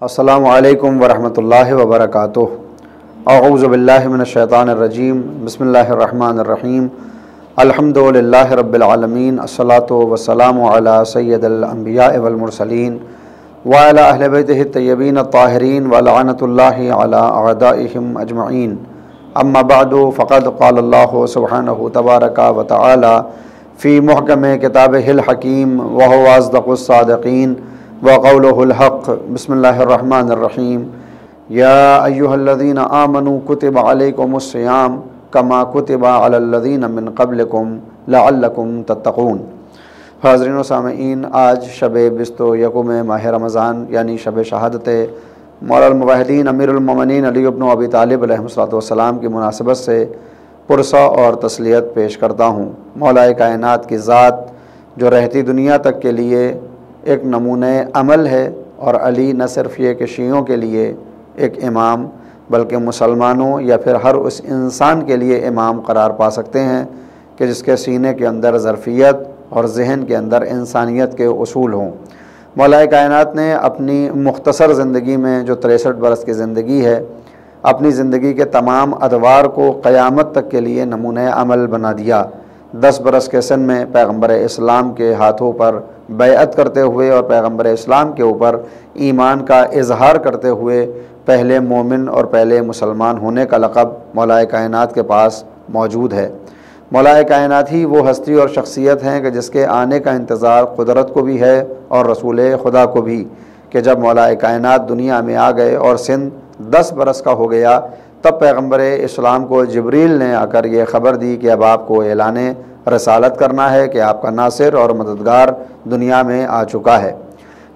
السلام علیکم ورحمۃ اللہ وبرکاتہ۔ اعوذ باللہ من الشیطان الرجیم، بسم اللہ الرحمن الرحیم۔ الحمدللہ رب العالمین، الصلاۃ والسلام علی سید الانبیاء والمرسلین وعلی اہل بیتہ الطیبین الطاہرین ولعنۃ اللہ علی اعدائہم اجمعین۔ اما بعد فقد قال اللہ سبحانہ تبارک وتعالی فی محکم کتابہ الحکیم وہو اصدق الصادقین وقولہ الحق۔ بسم اللہ الرحمن الرحیم۔ یا ایہا الذین آمنوا کتب علیکم الصیام کما کتب علی الذین من قبلکم لعلکم تتقون۔ حاضرین و سامعین، آج شب 21 ماہ رمضان یعنی شب شہادت مولا الموحدین امیر المومنین علی بن ابی طالب علیہ السلام کی مناسبت سے پرسہ اور تسلیت پیش کرتا ہوں۔ مولا کائنات کی ذات جو رہتی دنیا تک کے لیے ایک نمونہ عمل ہے، اور علی نہ صرف یہ کہ شیعوں کے لیے ایک امام بلکہ مسلمانوں یا پھر ہر اس انسان کے لیے امام قرار پا سکتے ہیں کہ جس کے سینے کے اندر ظرفیت اور ذہن کے اندر انسانیت کے اصول ہوں۔ مولا کائنات نے اپنی مختصر زندگی میں جو 63 برس کی زندگی ہے، اپنی زندگی کے تمام ادوار کو قیامت تک کے لیے نمونہ عمل بنا دیا۔ 10 برس کے سن میں پیغمبر اسلام کے ہاتھوں پر بیعت کرتے ہوئے اور پیغمبر اسلام کے اوپر ایمان کا اظہار کرتے ہوئے پہلے مومن اور پہلے مسلمان ہونے کا لقب مولا کائنات کے پاس موجود ہے۔ مولا کائنات ہی وہ ہستی اور شخصیت ہیں کہ جس کے آنے کا انتظار قدرت کو بھی ہے اور رسول خدا کو بھی، کہ جب مولا کائنات دنیا میں آ گئے اور سن 10 برس کا ہو گیا، تب پیغمبر اسلام کو جبریل نے آ کر یہ خبر دی کہ اب آپ کو اعلان رسالت کرنا ہے کہ آپ کا ناصر اور مددگار دنیا میں آ چکا ہے۔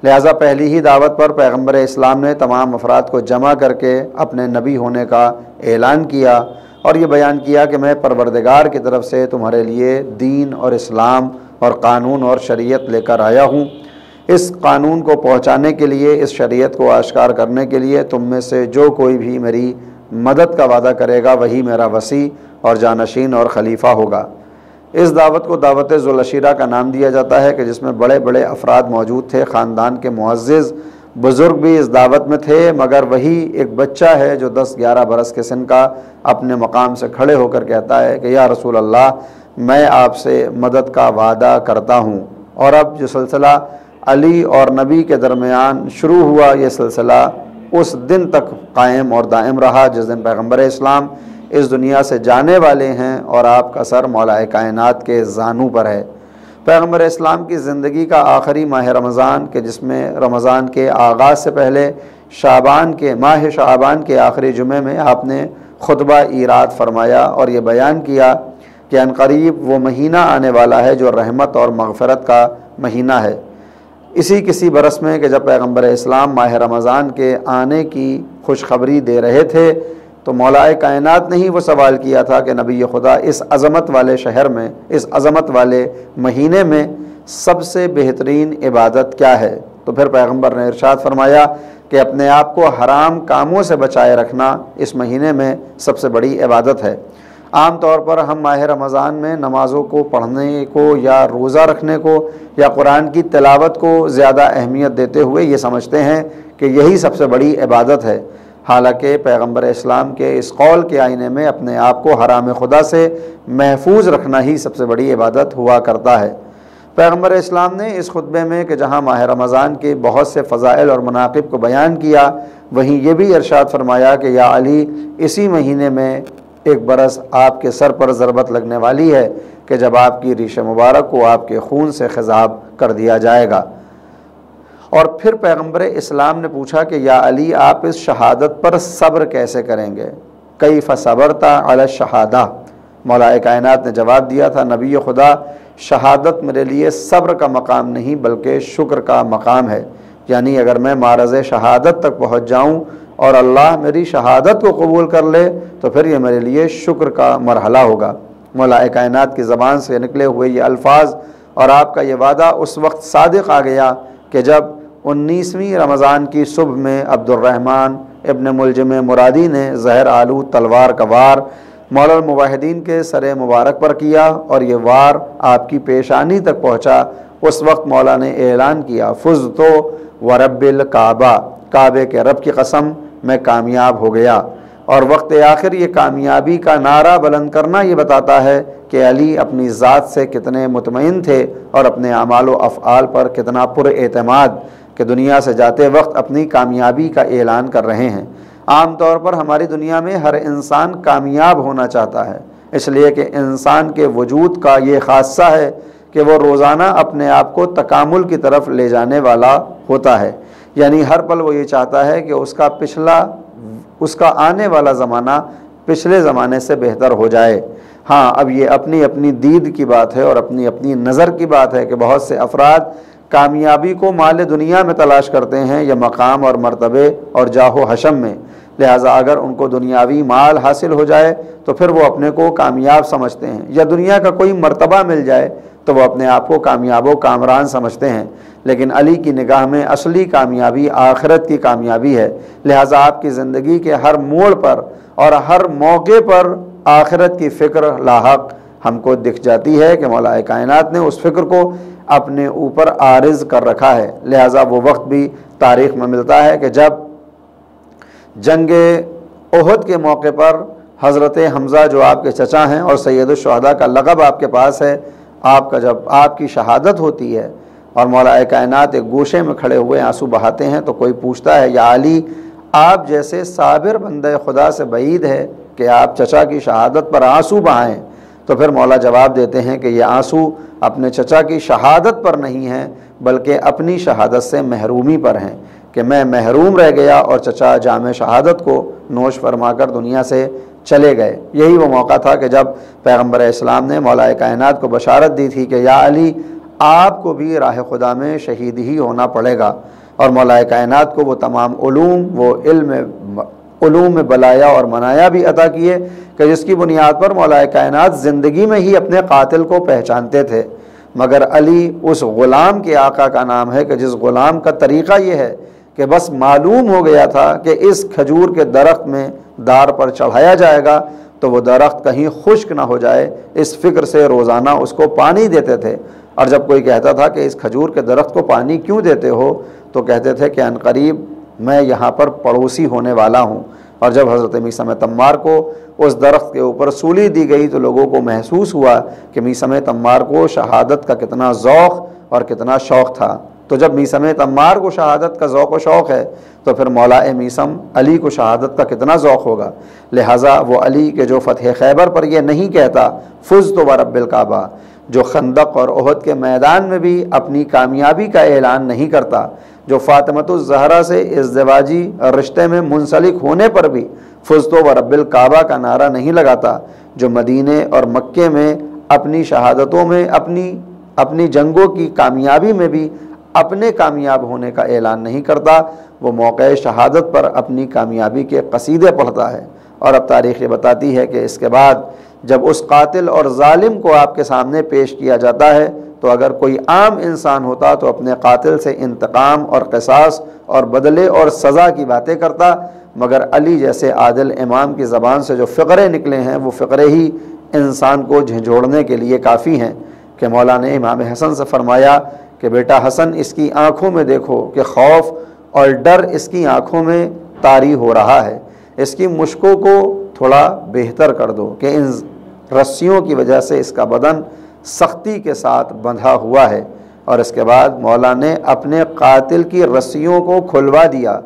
لہٰذا پہلی ہی دعوت پر پیغمبر اسلام نے تمام افراد کو جمع کر کے اپنے نبی ہونے کا اعلان کیا اور یہ بیان کیا کہ میں پروردگار کی طرف سے تمہارے لیے دین اور اسلام اور قانون اور شریعت لے کر آیا ہوں۔ اس قانون کو پہنچانے کے لیے، اس شریعت کو آشکار کرنے کے لیے تم میں سے جو کوئی بھی میری مدد کا وعدہ کرے گا وہی میرا وصی اور جانشین اور خلیفہ ہوگا۔ اس دعوت کو دعوت ذوالعشیرہ کا نام دیا جاتا ہے کہ جس میں بڑے بڑے افراد موجود تھے، خاندان کے معزز بزرگ بھی اس دعوت میں تھے، مگر وہی ایک بچہ ہے جو 10-11 برس کے سن کا اپنے مقام سے کھڑے ہو کر کہتا ہے کہ یا رسول اللہ، میں آپ سے مدد کا وعدہ کرتا ہوں۔ اور اب جو سلسلہ علی اور نبی کے درمیان شروع ہوا، یہ سلسلہ اس دن تک قائم اور دائم رہا جس دن پیغمبر اسلام اس دنیا سے جانے والے ہیں اور آپ کا سر مولا کائنات کے زانوں پر ہے۔ پیغمبر اسلام کی زندگی کا آخری ماہ رمضان کہ جس میں رمضان کے آغاز سے پہلے ماہ شعبان کے آخری جمعے میں آپ نے خطبہ ایراد فرمایا اور یہ بیان کیا کہ عنقریب وہ مہینہ آنے والا ہے جو رحمت اور مغفرت کا مہینہ ہے۔ کسی برس میں کہ جب پیغمبر اسلام ماہ رمضان کے آنے کی خوشخبری دے رہے تھے تو مولا کائنات نے ہی وہ سوال کیا تھا کہ نبی خدا، اس عظمت والے شہر میں، اس عظمت والے مہینے میں سب سے بہترین عبادت کیا ہے؟ تو پھر پیغمبر نے ارشاد فرمایا کہ اپنے آپ کو حرام کاموں سے بچائے رکھنا اس مہینے میں سب سے بڑی عبادت ہے۔ عام طور پر ہم ماہ رمضان میں نمازوں کو پڑھنے کو یا روزہ رکھنے کو یا قرآن کی تلاوت کو زیادہ اہمیت دیتے ہوئے یہ سمجھتے ہیں کہ یہی سب سے بڑی عبادت ہے، حالانکہ پیغمبر اسلام کے اس قول کے آئینے میں اپنے آپ کو حرام خدا سے محفوظ رکھنا ہی سب سے بڑی عبادت ہوا کرتا ہے۔ پیغمبر اسلام نے اس خطبے میں کہ جہاں ماہ رمضان کے بہت سے فضائل اور مناقب کو بیان کیا، وہیں یہ بھی ارشاد فرمایا کہ یا علی، اسی مہینے میں ایک برس آپ کے سر پر ضربت لگنے والی ہے کہ جب آپ کی ریش مبارک کو آپ کے خون سے خضاب کر دیا جائے گا۔ اور پھر پیغمبر اسلام نے پوچھا کہ یا علی، آپ اس شہادت پر صبر کیسے کریں گے؟ کیف صبرت علی الشہادہ؟ مولا کائنات نے جواب دیا تھا، نبی خدا، شہادت میرے لیے صبر کا مقام نہیں بلکہ شکر کا مقام ہے، یعنی اگر میں معرض شہادت تک پہنچ جاؤں اور اللہ میری شہادت کو قبول کر لے تو پھر یہ میرے لیے شکر کا مرحلہ ہوگا۔ مولا کائنات کی زبان سے نکلے ہوئے یہ الفاظ اور آپ کا یہ وعدہ اس وقت صادق آ گیا کہ جب 19ویں رمضان کی صبح میں عبد الرحمن ابن ملجم مرادی نے زہر آلود تلوار کا وار مولا الموحدین کے سر مبارک پر کیا اور یہ وار آپ کی پیشانی تک پہنچا۔ اس وقت مولا نے اعلان کیا، فزتو ورب الکعبہ، کعبے کے رب کی قسم میں کامیاب ہو گیا۔ اور وقت آخر یہ کامیابی کا نعرہ بلند کرنا یہ بتاتا ہے کہ علی اپنی ذات سے کتنے مطمئن تھے اور اپنے اعمال و افعال پر کتنا پر اعتماد کہ دنیا سے جاتے وقت اپنی کامیابی کا اعلان کر رہے ہیں۔ عام طور پر ہماری دنیا میں ہر انسان کامیاب ہونا چاہتا ہے، اس لیے کہ انسان کے وجود کا یہ خاصہ ہے کہ وہ روزانہ اپنے آپ کو تکامل کی طرف لے جانے والا ہوتا ہے، یعنی ہر پل وہ یہ چاہتا ہے کہ اس کا آنے والا زمانہ پچھلے زمانے سے بہتر ہو جائے۔ ہاں، اب یہ اپنی اپنی دید کی بات ہے اور اپنی اپنی نظر کی بات ہے کہ بہت سے افراد کامیابی کو مال دنیا میں تلاش کرتے ہیں یا مقام اور مرتبے اور جاہ و حشم میں، لہٰذا اگر ان کو دنیاوی مال حاصل ہو جائے تو پھر وہ اپنے کو کامیاب سمجھتے ہیں، یا دنیا کا کوئی مرتبہ مل جائے تو وہ اپنے آپ کو کامیاب و کامران سمجھتے ہیں۔ لیکن علی کی نگاہ میں اصلی کامیابی آخرت کی کامیابی ہے، لہٰذا آپ کی زندگی کے ہر موڑ پر اور ہر موقع پر آخرت کی فکر لاحق ہم کو دکھ جاتی ہے کہ مولا کائنات نے اس فکر کو اپنے اوپر عارض کر رکھا ہے۔ لہٰذا وہ وقت بھی تاریخ میں ملتا ہے کہ جب جنگ احد کے موقع پر حضرت حمزہ جو آپ کے چچا ہیں اور سید الشہداء کا لقب آپ کے پاس ہے، جب آپ کی شہادت ہوتی ہے اور مولا کائنات ایک گوشے میں کھڑے ہوئے آنسو بہاتے ہیں تو کوئی پوچھتا ہے یا علی، آپ جیسے صابر بندہ خدا سے بعید ہے کہ آپ چچا کی شہادت پر آنسو بہائیں، تو پھر مولا جواب دیتے ہیں کہ یہ آنسو اپنے چچا کی شہادت پر نہیں ہیں بلکہ اپنی شہادت سے محرومی پر ہیں کہ میں محروم رہ گیا اور چچا جام شہادت کو نوش فرما کر دنیا سے چلے گئے۔ یہی وہ موقع تھا کہ جب پیغمبر اسلام نے مولا کائنات کو بشارت دی تھی کہ یا علی، آپ کو بھی راہ خدا میں شہید ہی ہونا پڑے گا، اور مولا کائنات کو وہ تمام وہ علوم بلایا اور منایا بھی عطا کیے کہ جس کی بنیاد پر مولا کائنات زندگی میں ہی اپنے قاتل کو پہچانتے تھے، مگر علی اس غلام کے آقا کا نام ہے کہ جس غلام کا طریقہ یہ ہے کہ بس معلوم ہو گیا تھا کہ اس کھجور کے درخت میں دار پر چڑھایا جائے گا تو وہ درخت کہیں خشک نہ ہو جائے، اس فکر سے روزانہ اس کو پانی دیتے تھے۔ اور جب کوئی کہتا تھا کہ اس کھجور کے درخت کو پانی کیوں دیتے ہو تو کہتے تھے کہ عنقریب میں یہاں پر پڑوسی ہونے والا ہوں۔ اور جب حضرت میثم تمار کو اس درخت کے اوپر سولی دی گئی تو لوگوں کو محسوس ہوا کہ میثم تمار کو شہادت کا کتنا ذوق اور کتنا شوق تھا۔ تو جب میثم تمار کو شہادت کا ذوق و شوق ہے تو پھر مولا میثم علی کو شہادت کا کتنا ذوق ہوگا۔ لہٰذا وہ علی کے جو فتح خیبر پر یہ نہیں کہتا فزت ورب الکعبہ، جو خندق اور احد کے میدان میں بھی اپنی کامیابی کا اعلان نہیں کرتا، جو فاطمۃ الزہرا سے ازدواجی رشتے میں منسلک ہونے پر بھی فزت ورب الکعبہ کا نعرہ نہیں لگاتا، جو مدینے اور مکے میں اپنی شہادتوں میں اپنی جنگوں کی کامیابی میں بھی اپنے کامیاب ہونے کا اعلان نہیں کرتا، وہ موقع شہادت پر اپنی کامیابی کے قصیدے پڑھتا ہے۔ اور اب تاریخ یہ بتاتی ہے کہ اس کے بعد جب اس قاتل اور ظالم کو آپ کے سامنے پیش کیا جاتا ہے تو اگر کوئی عام انسان ہوتا تو اپنے قاتل سے انتقام اور قصاص اور بدلے اور سزا کی باتیں کرتا، مگر علی جیسے عادل امام کی زبان سے جو فقرے نکلے ہیں وہ فقرے ہی انسان کو جھنجھوڑنے کے لیے کافی ہیں کہ مولا نے امام حسن سے فرمایا کہ بیٹا حسن، اس کی آنکھوں میں دیکھو کہ خوف اور ڈر اس کی آنکھوں میں طاری ہو رہا ہے، اس کی مشکوں کو تھوڑا بہتر کر دو کہ ان رسیوں کی وجہ سے اس کا بدن سختی کے ساتھ بندھا ہوا ہے۔ اور اس کے بعد مولا نے اپنے قاتل کی رسیوں کو کھلوا دیا،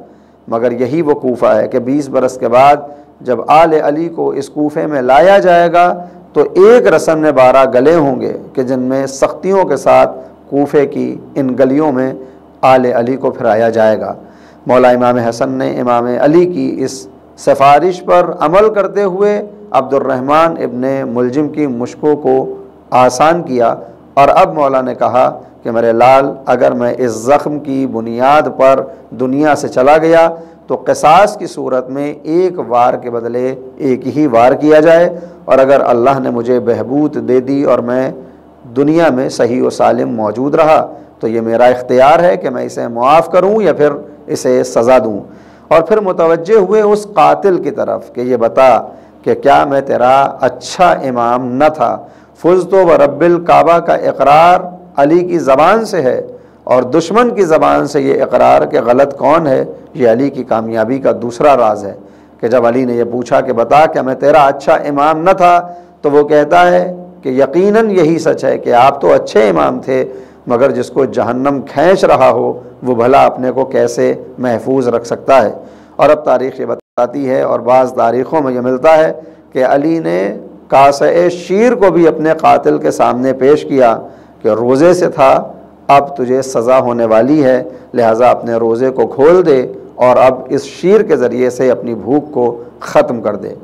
مگر یہی وہ کوفہ ہے کہ 20 برس کے بعد جب آل علی کو اس کوفے میں لایا جائے گا تو ایک رسم میں 12 گلے ہوں گے کہ جن میں سختیوں کے ساتھ کوفے کی ان گلیوں میں آل علی کو پھرایا جائے گا۔ مولا امام حسن نے امام علی کی اس سفارش پر عمل کرتے ہوئے عبد الرحمن ابن ملجم کی مشکوں کو آسان کیا، اور اب مولا نے کہا کہ میرے لال، اگر میں اس زخم کی بنیاد پر دنیا سے چلا گیا تو قصاص کی صورت میں ایک وار کے بدلے ایک ہی وار کیا جائے، اور اگر اللہ نے مجھے بہبود دے دی اور میں دنیا میں صحیح و سالم موجود رہا تو یہ میرا اختیار ہے کہ میں اسے معاف کروں یا پھر اسے سزا دوں۔ اور پھر متوجہ ہوئے اس قاتل کی طرف کہ یہ بتا کہ کیا میں تیرا اچھا امام نہ تھا؟ فزت ورب الکعبہ کا اقرار علی کی زبان سے ہے اور دشمن کی زبان سے یہ اقرار کہ غلط کون ہے، یہ علی کی کامیابی کا دوسرا راز ہے کہ جب علی نے یہ پوچھا کہ بتا کہ میں تیرا اچھا امام نہ تھا، تو وہ کہتا ہے کہ یقیناً یہی سچ ہے کہ آپ تو اچھے امام تھے، مگر جس کو جہنم کھینچ رہا ہو وہ بھلا اپنے کو کیسے محفوظ رکھ سکتا ہے۔ اور اب تاریخ یہ بتاتی ہے اور بعض تاریخوں میں یہ ملتا ہے کہ علی نے کاسہ شیر کو بھی اپنے قاتل کے سامنے پیش کیا کہ روزے سے تھا، اب تجھے سزا ہونے والی ہے، لہٰذا اپنے روزے کو کھول دے اور اب اس شیر کے ذریعے سے اپنی بھوک کو ختم کر دے۔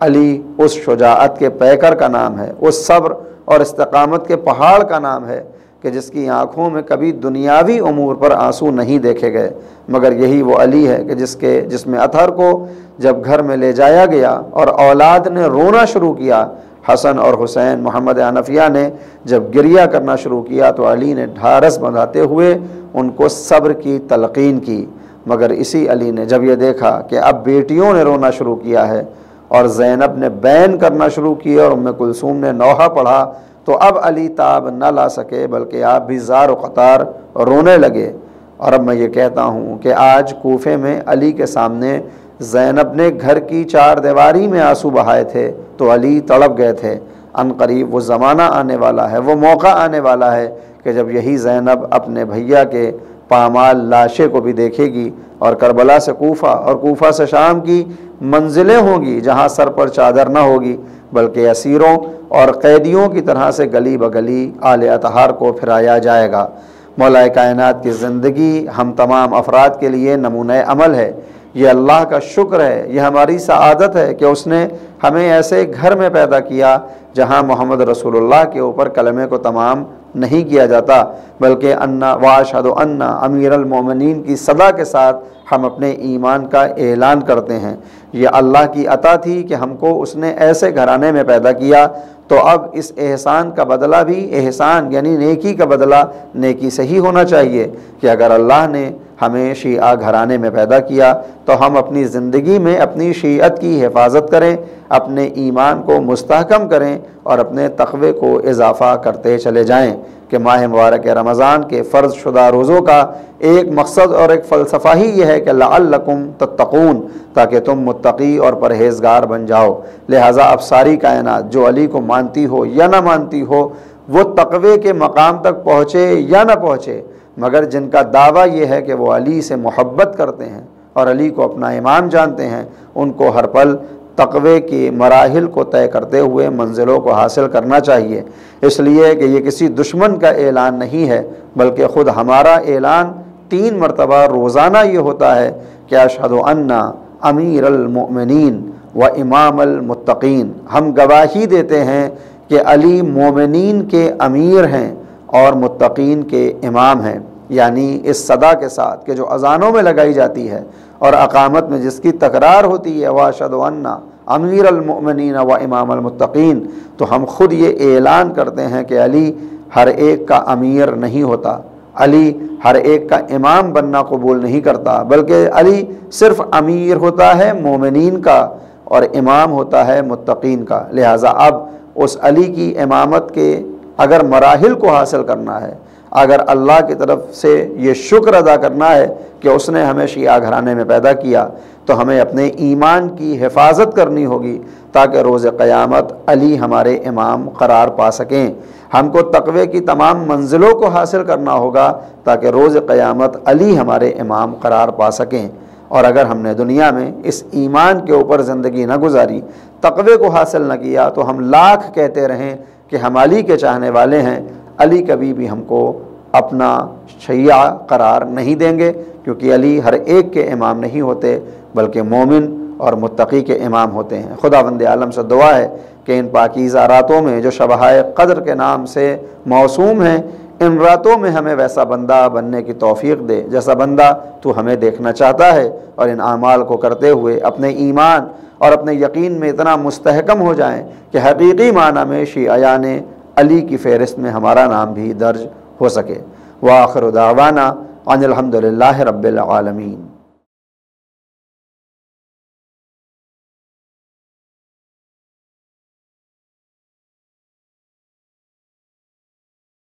علی اس شجاعت کے پیکر کا نام ہے، اس صبر اور استقامت کے پہاڑ کا نام ہے کہ جس کی آنکھوں میں کبھی دنیاوی امور پر آنسو نہیں دیکھے گئے، مگر یہی وہ علی ہے کہ جس میں اطہر کو جب گھر میں لے جایا گیا اور اولاد نے رونا شروع کیا، حسن اور حسین محمد حنفیہ نے جب گریہ کرنا شروع کیا تو علی نے ڈھارس بندھاتے ہوئے ان کو صبر کی تلقین کی، مگر اسی علی نے جب یہ دیکھا کہ اب بیٹیوں نے رونا شروع کیا ہے اور زینب نے بین کرنا شروع کی اور ام کلثوم نے نوحہ پڑھا، تو اب علی تاب نہ لا سکے بلکہ آپ بھی زار و قطار رونے لگے۔ اور اب میں یہ کہتا ہوں کہ آج کوفے میں علی کے سامنے زینب نے گھر کی چار دیواری میں آنسو بہائے تھے تو علی تڑپ گئے تھے۔ ان قریب وہ زمانہ آنے والا ہے، وہ موقع آنے والا ہے کہ جب یہی زینب اپنے بھیا کے پامال لاشے کو بھی دیکھے گی، اور کربلا سے کوفہ اور کوفہ سے شام کی منزلیں ہوں گی جہاں سر پر چادر نہ ہوگی بلکہ اسیروں اور قیدیوں کی طرح سے گلی بگلی آل اطہار کو پھرایا جائے گا۔ مولا کائنات کی زندگی ہم تمام افراد کے لیے نمونہ عمل ہے۔ یہ اللہ کا شکر ہے، یہ ہماری سعادت ہے کہ اس نے ہمیں ایسے گھر میں پیدا کیا جہاں محمد رسول اللہ کے اوپر کلمے کو تمام نہیں کیا جاتا بلکہ واشہد ان امیر المومنین کی صدا کے ساتھ ہم اپنے ایمان کا اعلان کرتے ہیں۔ یہ اللہ کی عطا تھی کہ ہم کو اس نے ایسے گھرانے میں پیدا کیا، تو اب اس احسان کا بدلہ بھی احسان یعنی نیکی کا بدلہ نیکی سے ہی ہونا چاہیے کہ اگر اللہ نے ہمیں شیعہ گھرانے میں پیدا کیا تو ہم اپنی زندگی میں اپنی شیعت کی حفاظت کریں، اپنے ایمان کو مستحکم کریں اور اپنے تقوی کو اضافہ کرتے چلے جائیں کہ ماہ مبارک رمضان کے فرض شدہ روزوں کا ایک مقصد اور ایک فلسفہ ہی یہ ہے کہ لعلکم تتقون، تاکہ تم متقی اور پرہیزگار بن جاؤ۔ لہٰذا اب ساری کائنات جو علی کو مانتی ہو یا نہ مانتی ہو، وہ تقوی کے مقام تک پہنچے یا نہ پہنچے، مگر جن کا دعویٰ یہ ہے کہ وہ علی سے محبت کرتے ہیں اور علی کو اپنا امام جانتے ہیں، ان کو ہر پل تقوی کی مراحل کو طے کرتے ہوئے منزلوں کو حاصل کرنا چاہیے۔ اس لیے کہ یہ کسی دشمن کا اعلان نہیں ہے بلکہ خود ہمارا اعلان 3 مرتبہ روزانہ یہ ہوتا ہے کہ اشہد ان امیر المؤمنین و امام المتقین، ہم گواہی دیتے ہیں کہ علی مومنین کے امیر ہیں اور متقین کے امام ہیں، یعنی اس صدا کے ساتھ کہ جو اذانوں میں لگائی جاتی ہے اور اقامت میں جس کی تکرار ہوتی ہے واشہد ان امیر المؤمنین و امام المتقین، تو ہم خود یہ اعلان کرتے ہیں کہ علی ہر ایک کا امیر نہیں ہوتا، علی ہر ایک کا امام بننا قبول نہیں کرتا، بلکہ علی صرف امیر ہوتا ہے مومنین کا اور امام ہوتا ہے متقین کا۔ لہٰذا اب اس علی کی امامت کے اگر مراحل کو حاصل کرنا ہے، اگر اللہ کی طرف سے یہ شکر ادا کرنا ہے کہ اس نے ہمیں شیعہ گھرانے میں پیدا کیا، تو ہمیں اپنے ایمان کی حفاظت کرنی ہوگی تاکہ روز قیامت علی ہمارے امام قرار پا سکیں۔ ہم کو تقوی کی تمام منزلوں کو حاصل کرنا ہوگا تاکہ روز قیامت علی ہمارے امام قرار پا سکیں۔ اور اگر ہم نے دنیا میں اس ایمان کے اوپر زندگی نہ گزاری، تقوی کو حاصل نہ کیا، تو ہم لاکھ کہتے رہیں کہ ہم علی کے چاہنے والے ہیں، علی کبھی بھی ہم کو اپنا شیعہ قرار نہیں دیں گے، کیونکہ علی ہر ایک کے امام نہیں ہوتے بلکہ مومن اور متقی کے امام ہوتے ہیں۔ خداوند عالم سے دعا ہے کہ ان پاکیزہ راتوں میں جو شبہ قدر کے نام سے موسوم ہیں، ان راتوں میں ہمیں ویسا بندہ بننے کی توفیق دے جیسا بندہ تو ہمیں دیکھنا چاہتا ہے، اور ان اعمال کو کرتے ہوئے اپنے ایمان اور اپنے یقین میں اتنا مستحکم ہو جائیں کہ حقیقی معنی میں شیعیان علی کی فہرست میں ہمارا نام بھی درج ہو سکے۔ وآخر دعوانا ان الحمدللہ رب العالمین۔